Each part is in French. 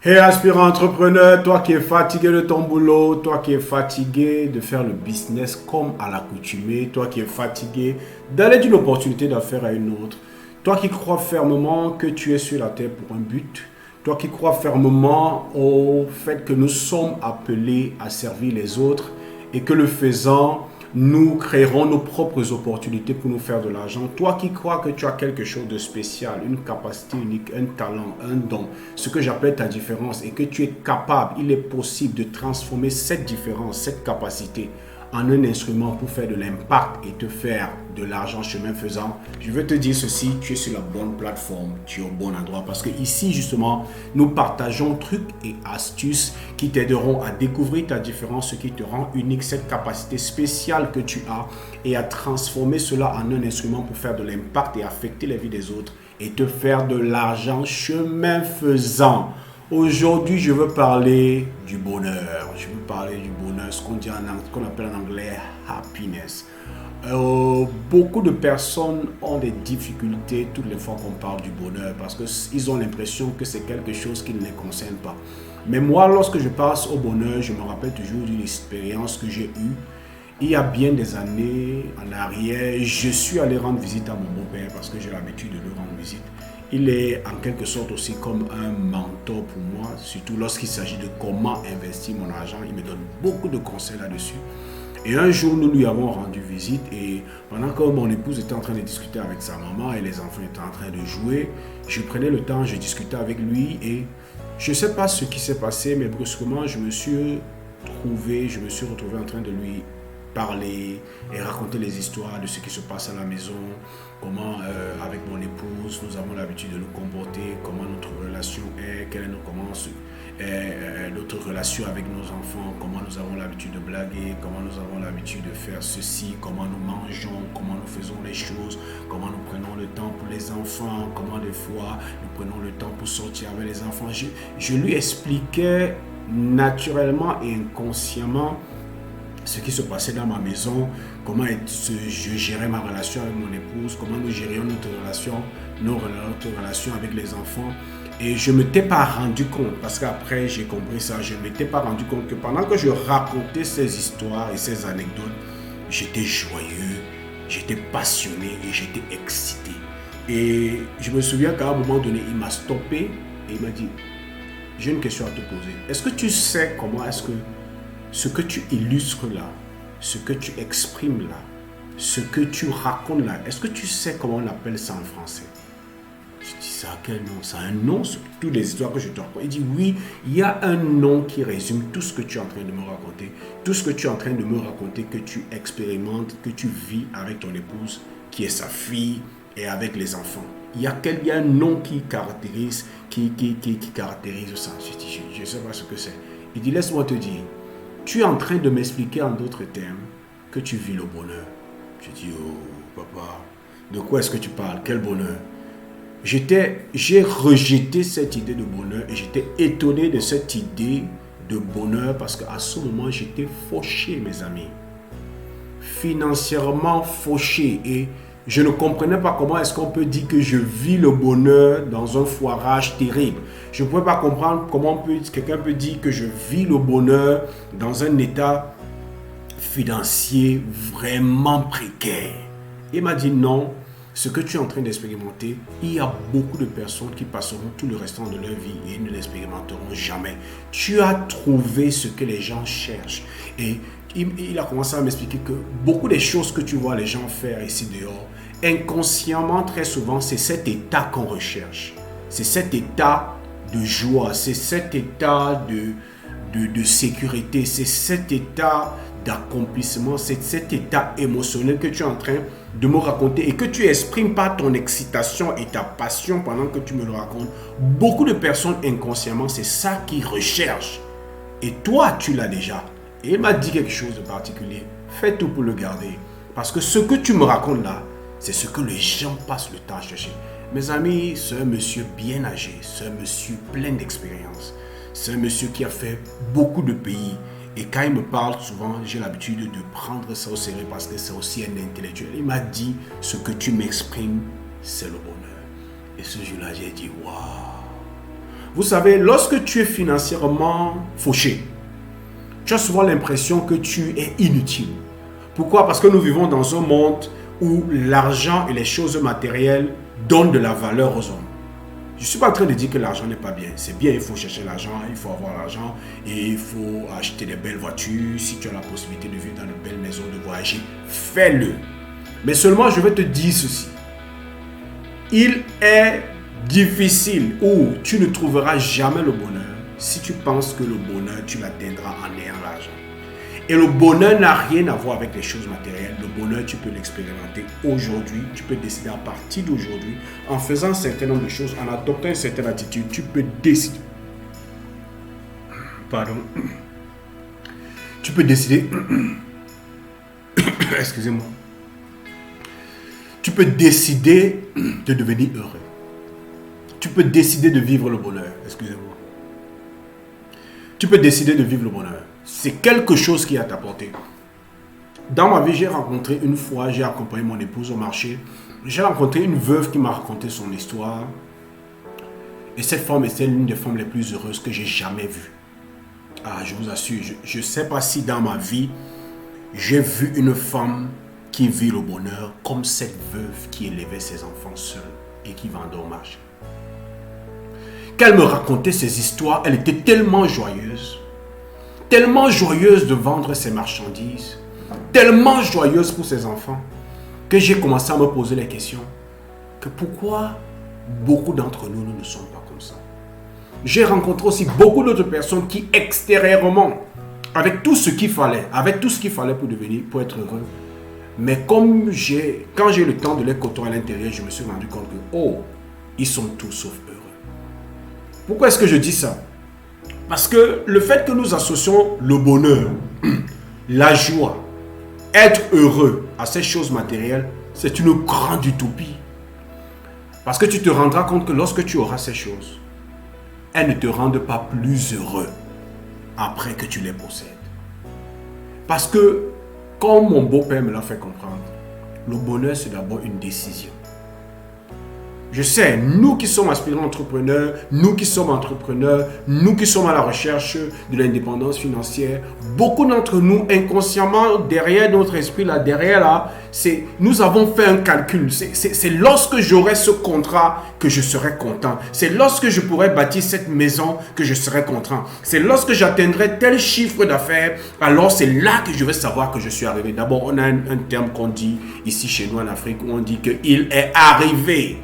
Hey aspirant entrepreneur, toi qui es fatigué de ton boulot, toi qui es fatigué de faire le business comme à l'accoutumée, toi qui es fatigué d'aller d'une opportunité d'affaires à une autre, toi qui crois fermement que tu es sur la terre pour un but, toi qui crois fermement au fait que nous sommes appelés à servir les autres et que le faisant, nous créerons nos propres opportunités pour nous faire de l'argent. Toi qui crois que tu as quelque chose de spécial, une capacité unique, un talent, un don, ce que j'appelle ta différence, et que tu es capable, il est possible de transformer cette différence, cette capacité en un instrument pour faire de l'impact et te faire de l'argent chemin faisant, je veux te dire ceci, tu es sur la bonne plateforme, tu es au bon endroit parce que ici justement, nous partageons trucs et astuces qui t'aideront à découvrir ta différence, ce qui te rend unique, cette capacité spéciale que tu as et à transformer cela en un instrument pour faire de l'impact et affecter la vie des autres et te faire de l'argent chemin faisant. Aujourd'hui, je veux parler du bonheur. Je veux parler du bonheur, ce qu'on appelle en anglais happiness. Beaucoup de personnes ont des difficultés toutes les fois qu'on parle du bonheur parce qu'ils ont l'impression que c'est quelque chose qui ne les concerne pas. Mais moi, lorsque je passe au bonheur, je me rappelle toujours d'une expérience que j'ai eue. Il y a bien des années en arrière, je suis allé rendre visite à mon beau-père parce que j'ai l'habitude de lui rendre visite. Il est en quelque sorte aussi comme un mentor pour moi, surtout lorsqu'il s'agit de comment investir mon argent. Il me donne beaucoup de conseils là-dessus. Et un jour, nous lui avons rendu visite et pendant que mon épouse était en train de discuter avec sa maman et les enfants étaient en train de jouer, je prenais le temps, je discutais avec lui et je ne sais pas ce qui s'est passé, mais brusquement, je me suis retrouvé en train de lui parler et raconter les histoires de ce qui se passe à la maison, comment avec mon épouse nous avons l'habitude de nous comporter, comment notre relation est, notre relation avec nos enfants, comment nous avons l'habitude de blaguer, comment nous avons l'habitude de faire ceci, comment nous mangeons, comment nous faisons les choses, comment nous prenons le temps pour les enfants, comment des fois nous prenons le temps pour sortir avec les enfants. Je lui expliquais naturellement et inconsciemment ce qui se passait dans ma maison, comment je gérais ma relation avec mon épouse, comment nous gérions notre relation avec les enfants. Et je ne m'étais pas rendu compte, parce qu'après j'ai compris ça, je ne m'étais pas rendu compte que pendant que je racontais ces histoires et ces anecdotes, j'étais joyeux, j'étais passionné et j'étais excité. Et je me souviens qu'à un moment donné, il m'a stoppé et il m'a dit, j'ai une question à te poser. Est-ce que tu sais comment est-ce que ce que tu illustres là, ce que tu exprimes là, ce que tu racontes là, est-ce que tu sais comment on appelle ça en français? Je dis, ça a quel nom? Ça a un nom sur toutes les histoires que je te raconte. Il dit, oui, il y a un nom qui résume tout ce que tu es en train de me raconter, tout ce que tu es en train de me raconter, que tu expérimentes, que tu vis avec ton épouse, qui est sa fille, et avec les enfants. Il y a un nom qui caractérise ça. Je ne sais pas ce que c'est. Il dit, laisse-moi te dire, tu es en train de m'expliquer en d'autres termes que tu vis le bonheur. Je dis, oh papa, de quoi est-ce que tu parles? Quel bonheur? J'ai rejeté cette idée de bonheur et j'étais étonné de cette idée de bonheur parce qu'à ce moment, j'étais fauché, mes amis. Financièrement fauché et je ne comprenais pas comment est-ce qu'on peut dire que je vis le bonheur dans un foirage terrible. Je ne pouvais pas comprendre comment quelqu'un peut dire que je vis le bonheur dans un état financier vraiment précaire. Il m'a dit non, ce que tu es en train d'expérimenter, il y a beaucoup de personnes qui passeront tout le restant de leur vie et ne l'expérimenteront jamais. Tu as trouvé ce que les gens cherchent. Et il a commencé à m'expliquer que beaucoup des choses que tu vois les gens faire ici dehors, inconsciemment, très souvent, c'est cet état qu'on recherche. C'est cet état de joie, c'est cet état de sécurité, c'est cet état d'accomplissement, c'est cet état émotionnel que tu es en train de me raconter et que tu exprimes par ton excitation et ta passion pendant que tu me le racontes. Beaucoup de personnes inconsciemment, c'est ça qu'ils recherchent. Et toi, tu l'as déjà. Et il m'a dit quelque chose de particulier. Fais tout pour le garder. Parce que ce que tu me racontes là, c'est ce que les gens passent le temps à chercher. Mes amis, c'est un monsieur bien âgé, c'est un monsieur plein d'expérience. C'est un monsieur qui a fait beaucoup de pays. Et quand il me parle souvent, j'ai l'habitude de prendre ça au sérieux parce que c'est aussi un intellectuel. Il m'a dit, ce que tu m'exprimes, c'est le bonheur. Et ce jour-là, j'ai dit, waouh. Vous savez, lorsque tu es financièrement fauché, tu as souvent l'impression que tu es inutile. Pourquoi? Parce que nous vivons dans un monde où l'argent et les choses matérielles donnent de la valeur aux hommes. Je ne suis pas en train de dire que l'argent n'est pas bien. C'est bien, il faut chercher l'argent, il faut avoir l'argent et il faut acheter des belles voitures. Si tu as la possibilité de vivre dans de belles maisons, de voyager, fais-le. Mais seulement, je vais te dire ceci. Il est difficile ou tu ne trouveras jamais le bonheur si tu penses que le bonheur, tu l'atteindras en ayant l'argent. Et le bonheur n'a rien à voir avec les choses matérielles. Le bonheur, tu peux l'expérimenter aujourd'hui. Tu peux décider à partir d'aujourd'hui, en faisant un certain nombre de choses, en adoptant une certaine attitude, tu peux décider. Pardon. Tu peux décider. Excusez-moi. Tu peux décider de devenir heureux. Tu peux décider de vivre le bonheur. Excusez-moi. Tu peux décider de vivre le bonheur. C'est quelque chose qui est à ta portée. Dans ma vie, j'ai rencontré une fois, j'ai accompagné mon épouse au marché. J'ai rencontré une veuve qui m'a raconté son histoire. Et cette femme était l'une des femmes les plus heureuses que j'ai jamais vues. Ah, je vous assure, je ne sais pas si dans ma vie, j'ai vu une femme qui vit le bonheur comme cette veuve qui élevait ses enfants seule et qui vendait au marché. Quand elle me racontait ses histoires, elle était tellement joyeuse de vendre ses marchandises, tellement joyeuse pour ses enfants, que j'ai commencé à me poser les questions que pourquoi beaucoup d'entre nous, nous ne sommes pas comme ça. J'ai rencontré aussi beaucoup d'autres personnes qui extérieurement, avec tout ce qu'il fallait, pour être heureux, mais quand j'ai eu le temps de les côtoyer à l'intérieur, je me suis rendu compte que, ils sont tous sauf heureux. Pourquoi est-ce que je dis ça? Parce que le fait que nous associons le bonheur, la joie, être heureux à ces choses matérielles, c'est une grande utopie. Parce que tu te rendras compte que lorsque tu auras ces choses, elles ne te rendent pas plus heureux après que tu les possèdes. Parce que, comme mon beau-père me l'a fait comprendre, le bonheur c'est d'abord une décision. Je sais, nous qui sommes aspirants entrepreneurs, nous qui sommes entrepreneurs, nous qui sommes à la recherche de l'indépendance financière, beaucoup d'entre nous, inconsciemment, derrière notre esprit, nous avons fait un calcul. C'est lorsque j'aurai ce contrat que je serai content. C'est lorsque je pourrai bâtir cette maison que je serai content. C'est lorsque j'atteindrai tel chiffre d'affaires, alors c'est là que je vais savoir que je suis arrivé. D'abord, on a un terme qu'on dit ici chez nous en Afrique, où on dit qu'il est arrivé.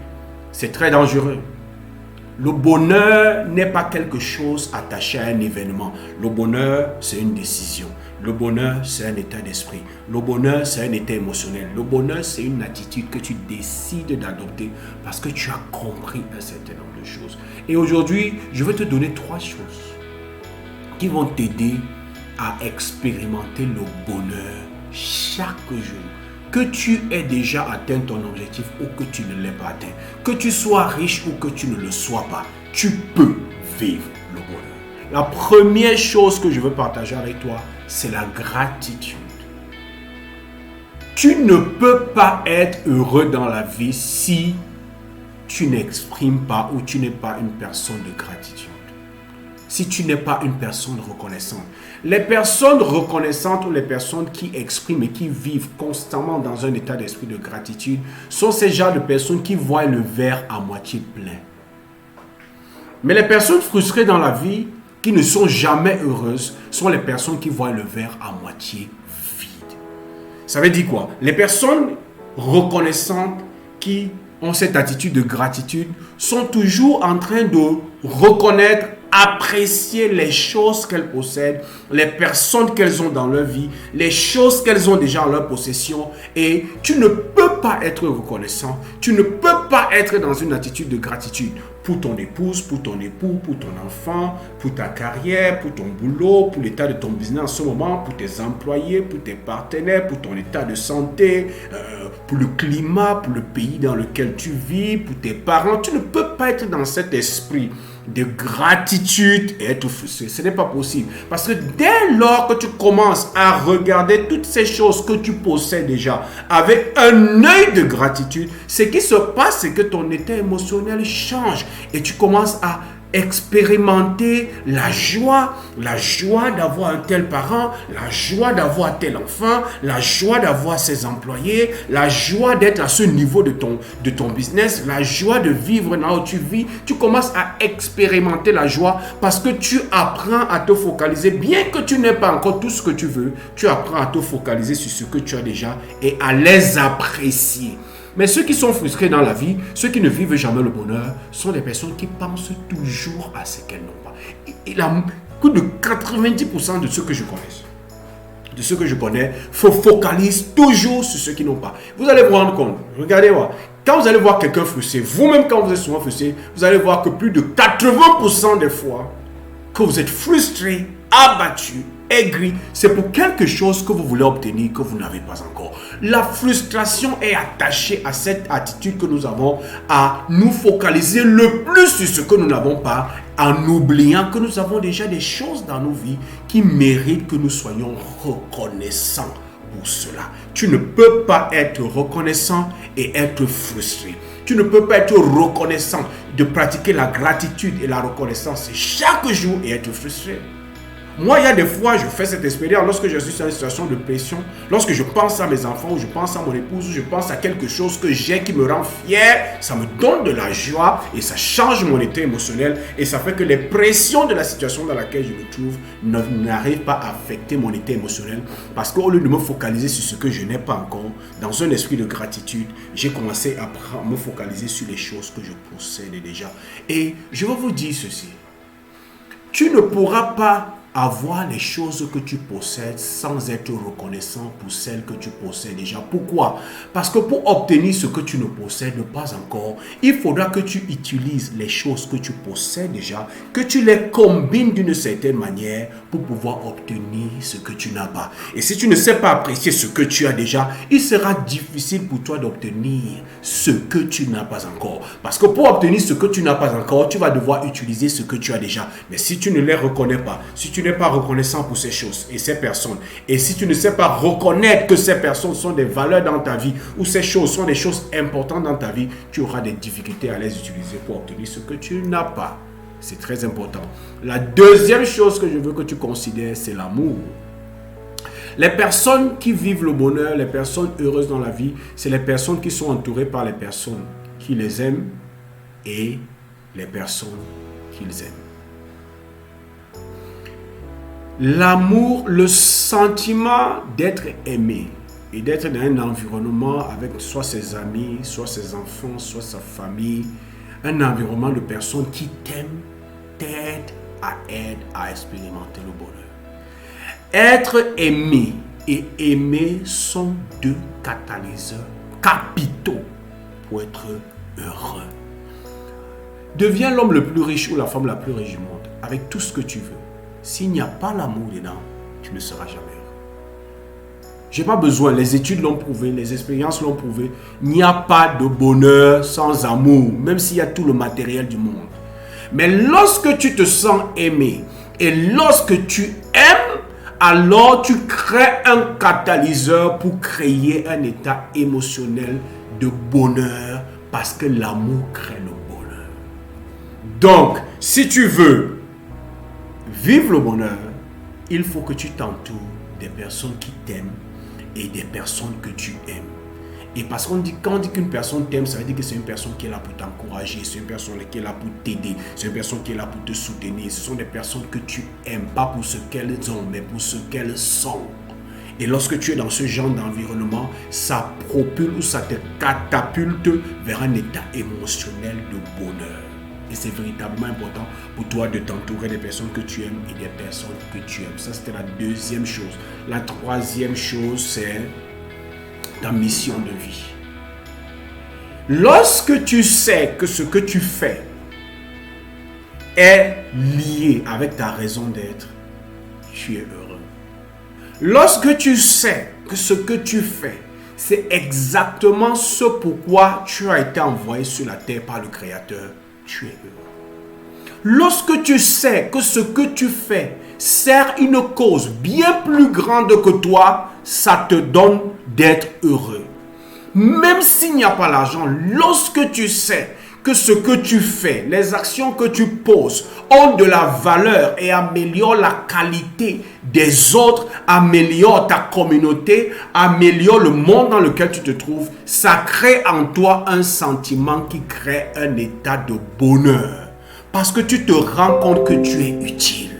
C'est très dangereux. Le bonheur n'est pas quelque chose attaché à un événement. Le bonheur, c'est une décision. Le bonheur, c'est un état d'esprit. Le bonheur, c'est un état émotionnel. Le bonheur, c'est une attitude que tu décides d'adopter parce que tu as compris un certain nombre de choses. Et aujourd'hui, je vais te donner 3 choses qui vont t'aider à expérimenter le bonheur chaque jour. Que tu aies déjà atteint ton objectif ou que tu ne l'aies pas atteint, que tu sois riche ou que tu ne le sois pas, tu peux vivre le bonheur. La première chose que je veux partager avec toi, c'est la gratitude. Tu ne peux pas être heureux dans la vie si tu n'exprimes pas ou tu n'es pas une personne de gratitude. Si tu n'es pas une personne reconnaissante. Les personnes reconnaissantes ou les personnes qui expriment et qui vivent constamment dans un état d'esprit de gratitude sont ces genres de personnes qui voient le verre à moitié plein. Mais les personnes frustrées dans la vie, qui ne sont jamais heureuses, sont les personnes qui voient le verre à moitié vide. Ça veut dire quoi? Les personnes reconnaissantes qui ont cette attitude de gratitude sont toujours en train de reconnaître, apprécier les choses qu'elles possèdent, les personnes qu'elles ont dans leur vie, les choses qu'elles ont déjà en leur possession. Et tu ne peux pas être reconnaissant, tu ne peux pas être dans une attitude de gratitude pour ton épouse, pour ton époux, pour ton enfant, pour ta carrière, pour ton boulot, pour l'état de ton business en ce moment, pour tes employés, pour tes partenaires, pour ton état de santé, pour le climat, pour le pays dans lequel tu vis, pour tes parents. Tu ne peux pas être dans cet esprit de gratitude et être frustré. Ce n'est pas possible. Parce que dès lors que tu commences à regarder toutes ces choses que tu possèdes déjà avec un œil de gratitude, ce qui se passe, c'est que ton état émotionnel change et tu commences à expérimenter la joie d'avoir un tel parent, la joie d'avoir tel enfant, la joie d'avoir ses employés, la joie d'être à ce niveau de ton business, la joie de vivre là où tu vis. Tu commences à expérimenter la joie parce que tu apprends à te focaliser, bien que tu n'aies pas encore tout ce que tu veux, tu apprends à te focaliser sur ce que tu as déjà et à les apprécier. Mais ceux qui sont frustrés dans la vie, ceux qui ne vivent jamais le bonheur, sont des personnes qui pensent toujours à ce qu'elles n'ont pas. Et plus de 90% de ceux que je connais, focalisent toujours sur ceux qui n'ont pas. Vous allez vous rendre compte, regardez-moi, quand vous allez voir quelqu'un frustré, vous-même quand vous êtes souvent frustré, vous allez voir que plus de 80% des fois que vous êtes frustré, abattu, aigri, c'est pour quelque chose que vous voulez obtenir que vous n'avez pas encore. La frustration est attachée à cette attitude que nous avons à nous focaliser le plus sur ce que nous n'avons pas, en oubliant que nous avons déjà des choses dans nos vies qui méritent que nous soyons reconnaissants pour cela. Tu ne peux pas être reconnaissant et être frustré. Tu ne peux pas être reconnaissant de pratiquer la gratitude et la reconnaissance chaque jour et être frustré. Moi, il y a des fois, je fais cette expérience lorsque je suis dans une situation de pression, lorsque je pense à mes enfants, ou je pense à mon épouse, ou je pense à quelque chose que j'ai qui me rend fier, ça me donne de la joie et ça change mon état émotionnel et ça fait que les pressions de la situation dans laquelle je me trouve n'arrivent pas à affecter mon état émotionnel parce qu'au lieu de me focaliser sur ce que je n'ai pas encore, dans un esprit de gratitude, j'ai commencé à me focaliser sur les choses que je possède déjà. Et je vais vous dire ceci, tu ne pourras pas avoir les choses que tu possèdes sans être reconnaissant pour celles que tu possèdes déjà. Pourquoi? Parce que pour obtenir ce que tu ne possèdes pas encore, il faudra que tu utilises les choses que tu possèdes déjà, que tu les combines d'une certaine manière pour pouvoir obtenir ce que tu n'as pas. Et si tu ne sais pas apprécier ce que tu as déjà, il sera difficile pour toi d'obtenir ce que tu n'as pas encore. Parce que pour obtenir ce que tu n'as pas encore, tu vas devoir utiliser ce que tu as déjà. Mais si tu ne les reconnais pas, si tu n'es pas reconnaissant pour ces choses et ces personnes, et si tu ne sais pas reconnaître que ces personnes sont des valeurs dans ta vie ou ces choses sont des choses importantes dans ta vie, tu auras des difficultés à les utiliser pour obtenir ce que tu n'as pas. C'est très important. La deuxième chose que je veux que tu considères, c'est l'amour. Les personnes qui vivent le bonheur, les personnes heureuses dans la vie, c'est les personnes qui sont entourées par les personnes qui les aiment et les personnes qu'ils aiment. L'amour, le sentiment d'être aimé et d'être dans un environnement avec soit ses amis, soit ses enfants, soit sa famille, un environnement de personnes qui t'aiment, t'aident à expérimenter le bonheur. Être aimé et aimer sont deux catalyseurs capitaux pour être heureux. Deviens l'homme le plus riche ou la femme la plus riche du monde avec tout ce que tu veux. S'il n'y a pas l'amour dedans, tu ne seras jamais heureux. Je n'ai pas besoin, les études l'ont prouvé, les expériences l'ont prouvé. Il n'y a pas de bonheur sans amour, même s'il y a tout le matériel du monde. Mais lorsque tu te sens aimé et lorsque tu aimes, alors tu crées un catalyseur pour créer un état émotionnel de bonheur parce que l'amour crée le bonheur. Donc, si tu veux vivre le bonheur, il faut que tu t'entoures des personnes qui t'aiment et des personnes que tu aimes. Et parce qu'on dit, quand on dit qu'une personne t'aime, ça veut dire que c'est une personne qui est là pour t'encourager, c'est une personne qui est là pour t'aider, c'est une personne qui est là pour te soutenir. Ce sont des personnes que tu aimes, pas pour ce qu'elles ont, mais pour ce qu'elles sont. Et lorsque tu es dans ce genre d'environnement, ça propulse ou ça te catapulte vers un état émotionnel de bonheur. Et c'est véritablement important pour toi de t'entourer des personnes que tu aimes et des personnes que tu aimes. Ça, c'était la deuxième chose. La troisième chose, c'est ta mission de vie. Lorsque tu sais que ce que tu fais est lié avec ta raison d'être, tu es heureux. Lorsque tu sais que ce que tu fais, c'est exactement ce pourquoi tu as été envoyé sur la terre par le Créateur, tu es heureux. Lorsque tu sais que ce que tu fais sert une cause bien plus grande que toi, ça te donne d'être heureux. Même s'il n'y a pas l'argent, lorsque tu sais que ce que tu fais, les actions que tu poses ont de la valeur et améliorent la qualité des autres, améliorent ta communauté, améliorent le monde dans lequel tu te trouves, ça crée en toi un sentiment qui crée un état de bonheur. Parce que tu te rends compte que tu es utile.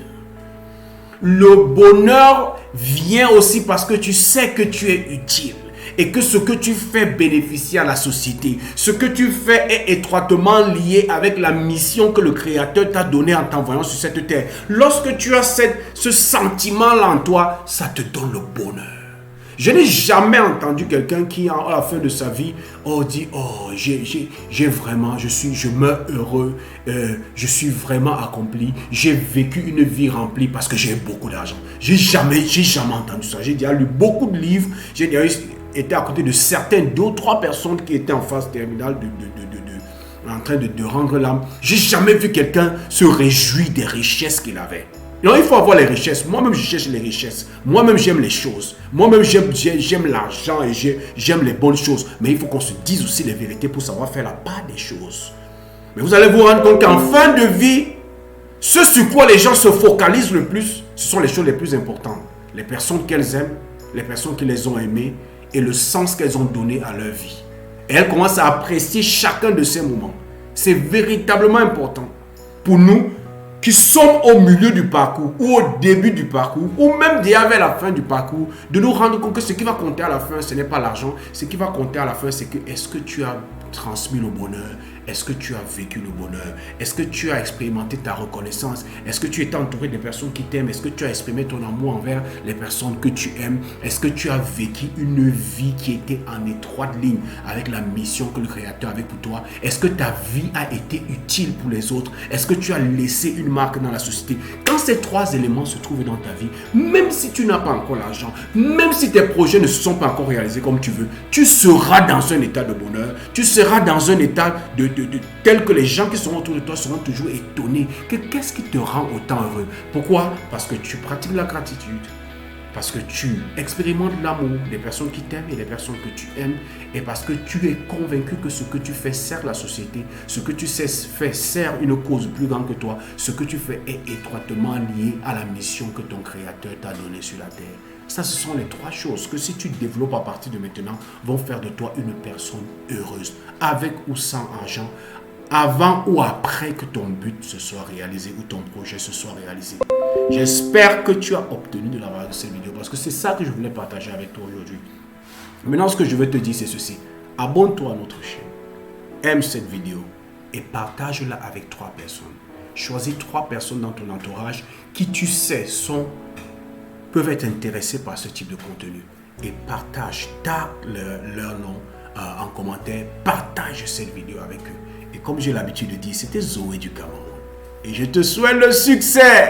Le bonheur vient aussi parce que tu sais que tu es utile. Et que ce que tu fais bénéficie à la société. Ce que tu fais est étroitement lié avec la mission que le Créateur t'a donnée en t'envoyant sur cette terre. Lorsque tu as ce sentiment-là en toi, ça te donne le bonheur. Je n'ai jamais entendu quelqu'un qui, à la fin de sa vie, dit « Oh, je meurs heureux, je suis vraiment accompli, j'ai vécu une vie remplie parce que j'ai beaucoup d'argent. » J'ai jamais entendu ça. J'ai déjà lu beaucoup de livres, j'ai déjà été à côté de certaines 2 ou 3 personnes qui étaient en phase terminale en train de rendre l'âme. J'ai jamais vu quelqu'un se réjouir des richesses qu'il avait. Non, il faut avoir les richesses. Moi-même, je cherche les richesses. Moi-même, j'aime les choses. Moi-même, j'aime l'argent et j'aime les bonnes choses. Mais il faut qu'on se dise aussi les vérités pour savoir faire la part des choses. Mais vous allez vous rendre compte qu'en fin de vie, ce sur quoi les gens se focalisent le plus, ce sont les choses les plus importantes. Les personnes qu'elles aiment, les personnes qui les ont aimées et le sens qu'elles ont donné à leur vie. Et elles commencent à apprécier chacun de ces moments. C'est véritablement important pour nous qui sommes au milieu du parcours ou au début du parcours ou même déjà vers la fin du parcours, de nous rendre compte que ce qui va compter à la fin, ce n'est pas l'argent. Ce qui va compter à la fin, c'est que est-ce que tu as transmis le bonheur? Est-ce que tu as vécu le bonheur? Est-ce que tu as expérimenté ta reconnaissance? Est-ce que tu étais entouré des personnes qui t'aiment? Est-ce que tu as exprimé ton amour envers les personnes que tu aimes? Est-ce que tu as vécu une vie qui était en étroite ligne avec la mission que le Créateur avait pour toi? Est-ce que ta vie a été utile pour les autres? Est-ce que tu as laissé une marque dans la société? Quand ces 3 éléments se trouvent dans ta vie, même si tu n'as pas encore l'argent, même si tes projets ne se sont pas encore réalisés comme tu veux, tu seras dans un état de bonheur, tu seras dans un état tel que les gens qui sont autour de toi seront toujours étonnés. Qu'est-ce qui te rend autant heureux? Pourquoi? Parce que tu pratiques la gratitude, parce que tu expérimentes l'amour des personnes qui t'aiment et des personnes que tu aimes, et parce que tu es convaincu que ce que tu fais sert la société, ce que tu fais sert une cause plus grande que toi, ce que tu fais est étroitement lié à la mission que ton Créateur t'a donnée sur la terre. Ça, ce sont les 3 choses que si tu développes à partir de maintenant, vont faire de toi une personne heureuse, avec ou sans argent, avant ou après que ton but se soit réalisé ou ton projet se soit réalisé. J'espère que tu as obtenu de la valeur de cette vidéo parce que c'est ça que je voulais partager avec toi aujourd'hui. Maintenant, ce que je vais te dire, c'est ceci. Abonne-toi à notre chaîne, aime cette vidéo et partage-la avec 3 personnes. Choisis 3 personnes dans ton entourage qui, tu sais, peuvent être intéressés par ce type de contenu et partage leur nom en commentaire, partage cette vidéo avec eux. Et comme j'ai l'habitude de dire, c'était Zoé du Cameroun et je te souhaite le succès.